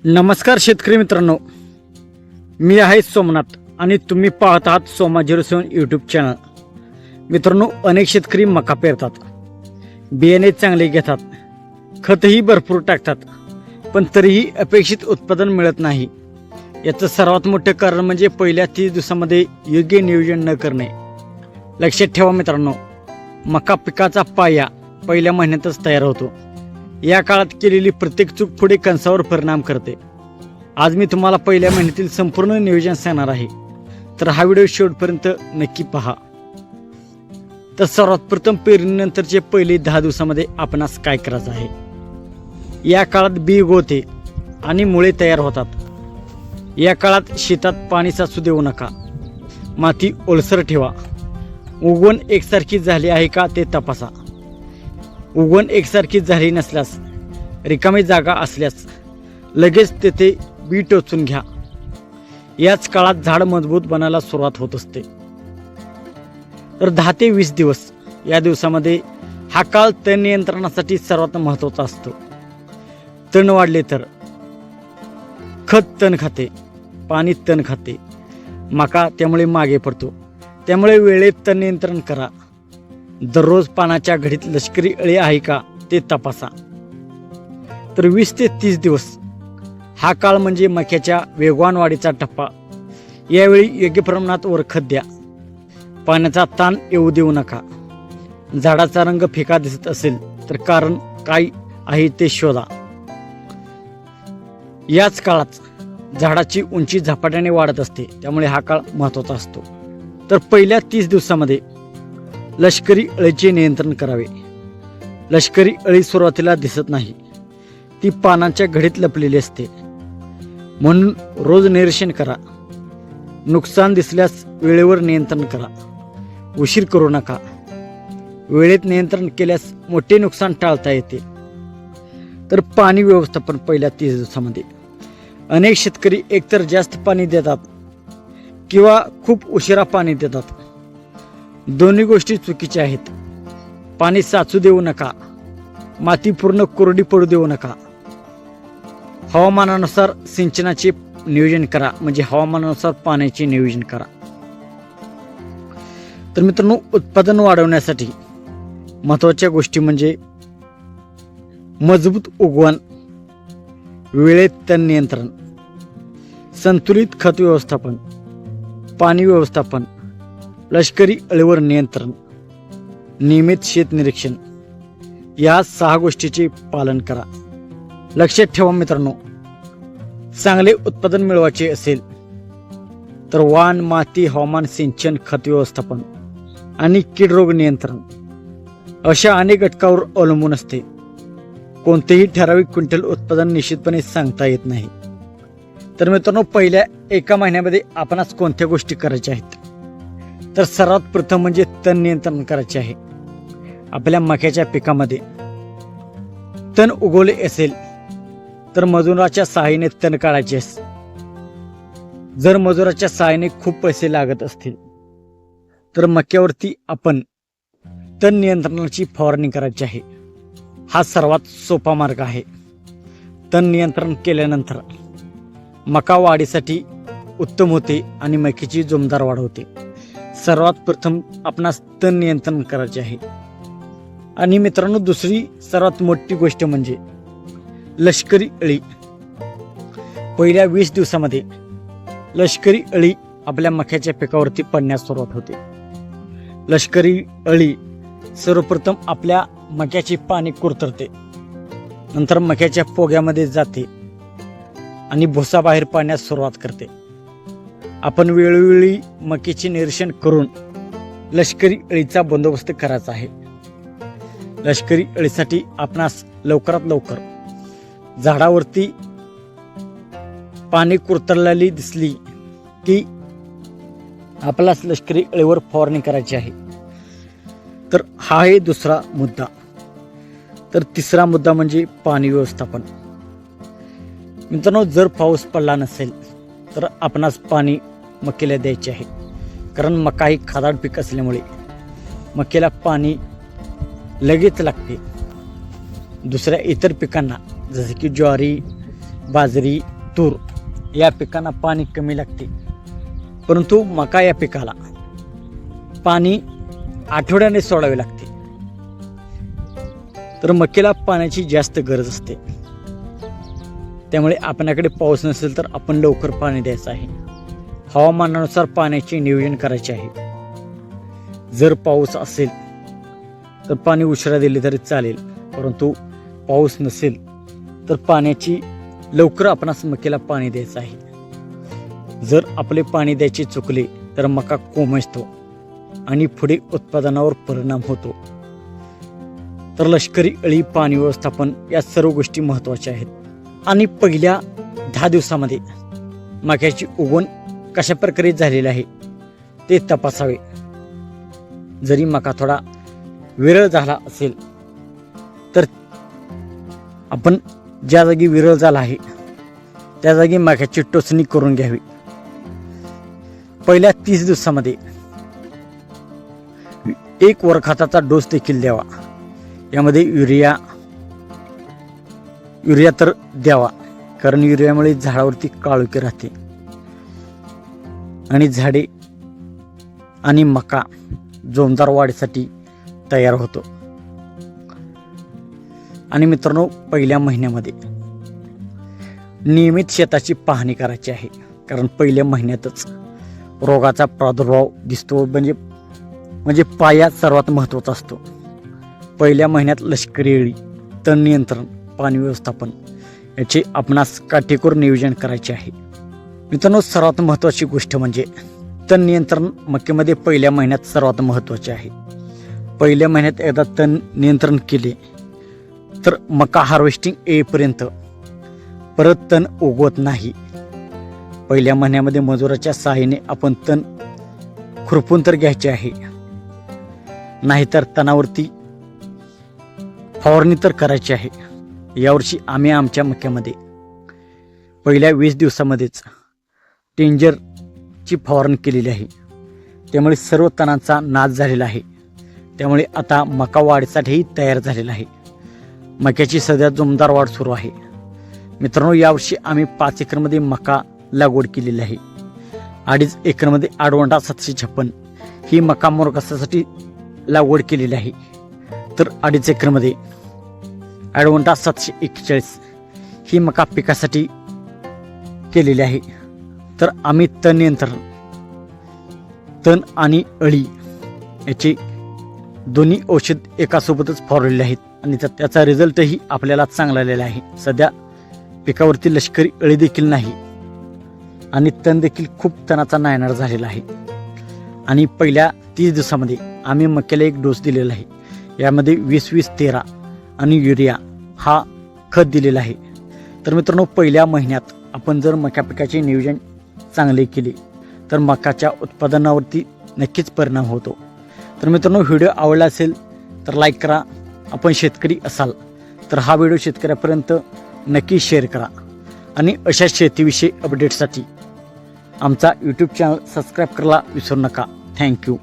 नमस्कार शेतकरी मित्रांनो, मी आहे सोमनाथ आणि तुम्ही पाहत आहात सोमा 07 यूट्यूब चॅनल. मित्रांनो, अनेक शेतकरी मका पेरतात, बियाणे चांगले घेतात, खतही भरपूर टाकतात, पण तरीही अपेक्षित उत्पादन मिळत नाही. याचं सर्वात मोठं कारण म्हणजे पहिल्या 30 दिवसामध्ये योग्य नियोजन न करणे. लक्षात ठेवा मित्रांनो, मका पिकाचा पाया पहिल्या महिन्यातच तयार होतो. या काळात केलेली प्रत्येक चूक पुढे कणसावर परिणाम करते. आज मी तुम्हाला पहिल्या महिन्यातील संपूर्ण नियोजन सांगणार आहे, तर हा व्हिडिओ शेवटपर्यंत नक्की पहा. तर सर्वात प्रथम पेरणीनंतरचे पहिले 10 दिवसामध्ये आपणास काय करायचं आहे. या काळात बी उगवते आणि मुळे तयार होतात. या काळात शेतात पाणी साचू देऊ नका. माती ओलसर ठेवा. उगवण एकसारखी झाली आहे का ते तपासा. उगवण एकसारखी झाली नसल्यास, रिकामी जागा असल्यास लगेच तेथे बी टोचून घ्या. याच काळात झाड मजबूत बनायला सुरुवात होत असते. तर 10 ते 20 दिवस या दिवसामध्ये हा काळ तण नियंत्रणासाठी सर्वात महत्त्वाचा असतो. तण वाढले तर खत तण खाते, पाणी तण खाते, मका त्यामुळे मागे पडतो. त्यामुळे वेळेत तण नियंत्रण करा. दररोज पानाच्या घडीत लष्करी अळी आहे का ते तपासा. तर 20 ते 30 दिवस हा काळ म्हणजे मक्याच्या वेगवान वाढीचा टप्पा. यावेळी योग्य प्रमाणात वरखत द्या. पाण्याचा ताण येऊ देऊ नका. झाडाचा रंग फिका दिसत असेल तर कारण काय आहे ते शोधा. याच काळात झाडाची उंची झपाट्याने वाढत असते, त्यामुळे हा काळ महत्त्वाचा असतो. तर पहिल्या 30 दिवसामध्ये लष्करी अळीचे नियंत्रण करावे. लष्करी अळी सुरुवातीला दिसत नाही, ती पानांच्या घडीत लपलेली असते, म्हणून रोज निरीक्षण करा. नुकसान दिसल्यास वेळेवर नियंत्रण करा. उशीर करू नका. वेळेत नियंत्रण केल्यास मोठे नुकसान टाळता येते. तर पाणी व्यवस्थापन पहिल्या 30 दिवसामध्ये अनेक शेतकरी एकतर जास्त पाणी देतात किंवा खूप उशिरा पाणी देतात. दोन्ही गोष्टी चुकीच्या आहेत. पाणी साचू देऊ नका. माती पूर्ण कोरडी पडू देऊ नका. हवामानानुसार सिंचनाचे नियोजन करा, म्हणजे हवामानानुसार पाण्याचे नियोजन करा. तर मित्रांनो, उत्पादन वाढवण्यासाठी महत्त्वाच्या गोष्टी म्हणजे मजबूत उगवण, वेळेत तण नियंत्रण, संतुलित खत व्यवस्थापन, पाणी व्यवस्थापन, लष्करी अळीवर नियंत्रण, नियमित शेत निरीक्षण. या 6 गोष्टीचे पालन करा. लक्षात ठेवा मित्रांनो, चांगले उत्पादन मिळवायचे असेल तर वाण, माती, हवामान, सिंचन, खत व्यवस्थापन आणि कीड रोग नियंत्रण अशा अनेक घटकावर अवलंबून असते. कोणतेही ठराविक क्विंटल उत्पादन निश्चितपणे सांगता येत नाही. तर मित्रांनो, पहिल्या 1 महिन्यामध्ये आपणास कोणत्या गोष्टी करायच्या आहेत. तर सर्वात प्रथम म्हणजे तण नियंत्रण करायचे आहे. आपल्या मक्याच्या पिकामध्ये तण उगवले असेल तर मजुराच्या सहाय्याने तण काढायचे. जर मजुराच्या सहाय्याने खूप पैसे लागत असतील तर मक्यावरती आपण तण नियंत्रणाची फवारणी करायची आहे. हा सर्वात सोपा मार्ग आहे. तण नियंत्रण केल्यानंतर मका वाढीसाठी उत्तम होते आणि मक्याची जोमदार वाढ होते. सर्वात प्रथम आपणास तण नियंत्रण करायचे आहे. आणि मित्रांनो, दुसरी सर्वात मोठी गोष्ट म्हणजे लष्करी अळी. पहिल्या 20 दिवसामध्ये लष्करी अळी आपल्या मक्याच्या पिकावरती पडण्यास सुरुवात होते. लष्करी अळी सर्वप्रथम आपल्या मक्याची पाने कुरतरते, नंतर मक्याच्या पोग्यामध्ये जाते आणि भुसा बाहेर पडण्यास सुरुवात करते. आपण वेळोवेळी मक्याचे निरीक्षण करून लष्करी अळीचा बंदोबस्त करायचा आहे. लष्करी अळीसाठी आपणास लवकरात लवकर झाडावरती पाने कुरतरलेली दिसली की आपल्याला लष्करी अळीवर फवारणी करायची आहे. तर हा आहे दुसरा मुद्दा. तर तिसरा मुद्दा म्हणजे पाणी व्यवस्थापन. मित्रांनो, जर पाऊस पडला नसेल तर आपणास पाणी मक्याला द्यायचे आहे, कारण मका ही खादाड पीक असल्यामुळे मक्याला पाणी लगेच लागते. दुसऱ्या इतर पिकांना जसे की ज्वारी, बाजरी, तूर या पिकांना पाणी कमी लागते, परंतु मका या पिकाला पाणी आठवड्याने सोडावे लागते. तर मकेला पाण्याची जास्त गरज असते. त्यामुळे आपल्याकडे पाऊस नसेल तर आपण लवकर पाणी द्यायचं आहे. हवामानानुसार पाण्याचे नियोजन करायचे आहे. जर पाऊस असेल तर पाणी उशिरा दिले तरी चालेल, परंतु पाऊस नसेल तर पाण्याची लवकर आपणास मकेला पाणी द्यायचं आहे. जर आपले पाणी द्यायचे चुकले तर मका कोमेजतो आणि पुढे उत्पादनावर परिणाम होतो. तर लष्करी अळी, पाणी व्यवस्थापन या सर्व गोष्टी महत्त्वाच्या आहेत. आणि पहिल्या 10 दिवसामध्ये मक्याची उगवण कशा प्रकारे झालेली आहे ते तपासावे. जरी मका थोडा विरळ झाला असेल तर आपण ज्या जागी विरळ झाला आहे त्या जागी मक्याची टोचणी करून घ्यावी. पहिल्या 30 दिवसामध्ये 1 वरखाताचा डोस देखील द्यावा. यामध्ये युरिया तर द्यावा, कारण युरियामुळे झाडावरती काळोखी राहते आणि झाडे आणि मका जोमदार वाढीसाठी तयार होतो. आणि मित्रांनो, पहिल्या महिन्यामध्ये नियमित शेताची पाहणी करायची आहे, कारण पहिल्या महिन्यातच रोगाचा प्रादुर्भाव दिसतो. म्हणजे पाया सर्वात महत्त्वाचा असतो. पहिल्या महिन्यात लष्करी अळी, तण नियंत्रण, पाणी व्यवस्थापन याचे आपणास काटेकोर नियोजन करायचे आहे. मित्रांनो, सर्वात महत्त्वाची गोष्ट म्हणजे तण नियंत्रण मक्यामध्ये पहिल्या महिन्यात सर्वात महत्त्वाचे आहे. पहिल्या महिन्यात एकदा तण नियंत्रण केले तर मका हार्वेस्टिंग येईपर्यंत परत तण उगवत नाही. पहिल्या महिन्यामध्ये मजुराच्या सहाय्याने आपण तण खुरपून तर घ्यायचे आहे, नाहीतर तणावरती फवारणी तर करायची आहे. यावर्षी आम्ही आमच्या मक्यामध्ये पहिल्या 20 दिवसामध्येच टेंजरची फवारणी केलेली आहे. त्यामुळे सर्व तणांचा नाश झालेला आहे. त्यामुळे आता मका वाढीसाठीही तयार झालेला आहे. मक्याची सध्या जोमदार वाढ सुरू आहे. मित्रांनो, यावर्षी आम्ही 5 एकरमध्ये मका लागवड केलेली आहे. 2.5 एकरमध्ये आडवंडा 756 ही मका मोरगासाठी लागवड केलेली आहे. तर 2.5 एकरमध्ये आडवंडा 741 ही मका पिकासाठी केलेली आहे. तर आम्ही तण नियंत्रण, तण आणि अळी याचे दोन्ही औषध एकासोबतच फवारलेले आहेत आणि त्याचा रिझल्टही आपल्याला चांगला आलेला आहे. सध्या पिकावरती लष्करी अळी देखील नाही आणि तण देखील खूप तणाचा नायनाट झालेला आहे. आणि पहिल्या 30 दिवसामध्ये आम्ही मक्याला 1 डोस दिलेला आहे. यामध्ये 20-20-13 आणि युरिया हा खत दिलेला आहे. तर मित्रांनो, पहिल्या महिन्यात आपण जर मका पिकाचे नियोजन चांगले केले तर मकाच्या उत्पादनावरती नक्कीच परिणाम होतो. तर मित्रांनो, व्हिडिओ आवडला असेल तर लाईक करा. आपण शेतकरी असाल तर हा व्हिडिओ शेतकऱ्यापर्यंत नक्की शेअर करा. आणि अशा शेतीविषयी अपडेटसाठी आमचा यूट्यूब चॅनल सबस्क्राईब करायला विसरू नका. थँक्यू.